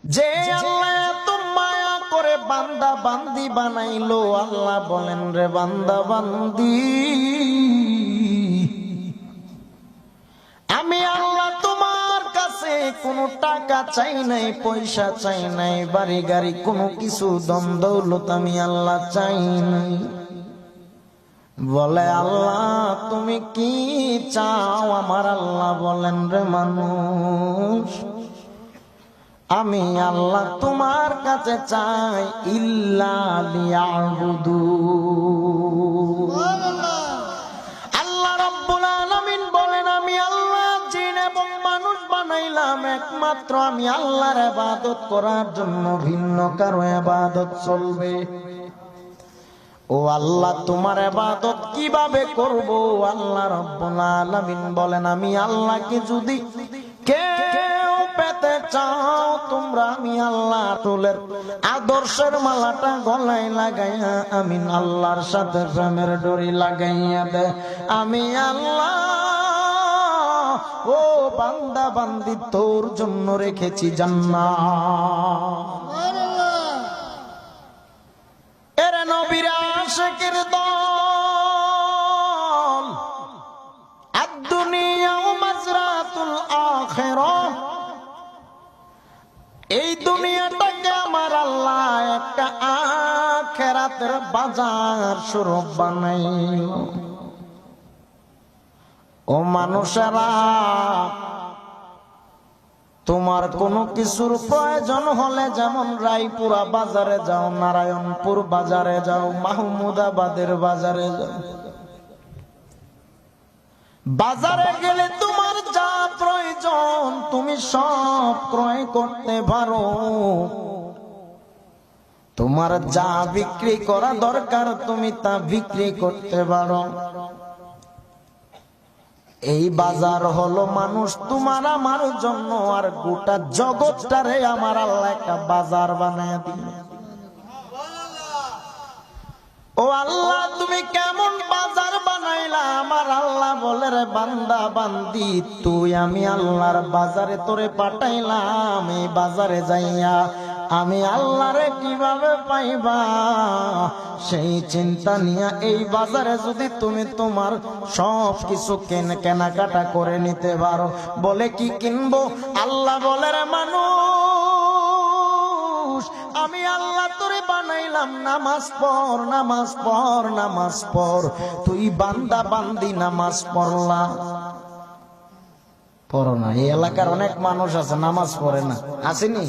যে আল্লাহ এত মায়া করে বান্দা বান্দি বানাইলো, আল্লাহ বলেন রে বান্দা বান্দি, আমি আল্লাহ তোমার কাছে কোনো টাকা চাই নাই, পয়সা চাই নাই, বাড়ি গাড়ি কোনো কিছু দম দৌলত আমি আল্লাহ চাই নাই। বলে আল্লাহ তুমি কি চাও? আমার আল্লাহ বলেন রে মানুষ, আমি আল্লাহ তোমার কাছে চাই ইল্লা লিয়াবুদু। আল্লাহ রাব্বুল আলামিন বলেন আমি আল্লাহ জিন এবং মানুষ বানাইলাম একমাত্র আমি আল্লাহর ইবাদত করার জন্য, ভিন্ন কারো ইবাদত চলবে। ও আল্লাহ তোমার ইবাদত কিভাবে করব? আল্লাহ রাব্বুল আলামিন বলেন আমি আল্লাহকে যদি কেউ পেতে চাও তোমরা, আমি আল্লাহ রাসূলের আদর্শের মালাটা গলায় লাগাইয়া, আমি আল্লাহর সাথে প্রেমের ডরি লাগাইয়া দে, আমি আল্লাহ ও বান্দা বান্দি তোর জন্য রেখেছি জান্নাত। এরে নবীর আশিকের দল, আদ-দুনিয়া মাজরাতুল আখিরাহ, এই দুনিয়াটাকে আমার আল্লাহ একটা আখিরাতের বাজার স্বরূপ বানাইল। ও মানুষেরা, তোমার কোনো কিছুর প্রয়োজন হলে যেমন রায়পুরা বাজারে যাও, নারায়ণপুর বাজারে যাও, মাহমুদাবাদের বাজারে যাও, বাজারে গেলে তোমার যা প্রয়োজন তুমি সব ক্রয় করতে পারো। তোমার যা বিক্রি করা দরকার তুমি তা বিক্রি করতে পারো। এই বাজার হলো মানুষ তোমার আমার জন্য, আর গোটা জগৎটারে আমার আল্লাহ একটা বাজার বানায় দিল। ও আল্লাহ তুমি কেমন বাজার বানাইলা? আমার আল্লাহ বলে রে বান্দা বান্দি, তুই আমি আল্লাহর বাজারে তোরে পাঠাইলাম, এই বাজারে যাইয়া আমি আল্লাহরে কিভাবে পাইবা সেই চিন্তা নিয়ে এই বাজারে যদি তুমি তোমার সব কিছু কেনাকাটা করে নিতে পারো। বলে কি কিনবো? আল্লাহ বলে রে মানুষ, আমি আল্লাহ তোরে বানাইলাম নামাজ পড়, নামাজ পড়, নামাজ পড়। তুই বান্দা বান্দি নামাজ পড়লা, পড়ো না। এই এলাকার অনেক মানুষ আছে নামাজ পড়ে না, আসেনি?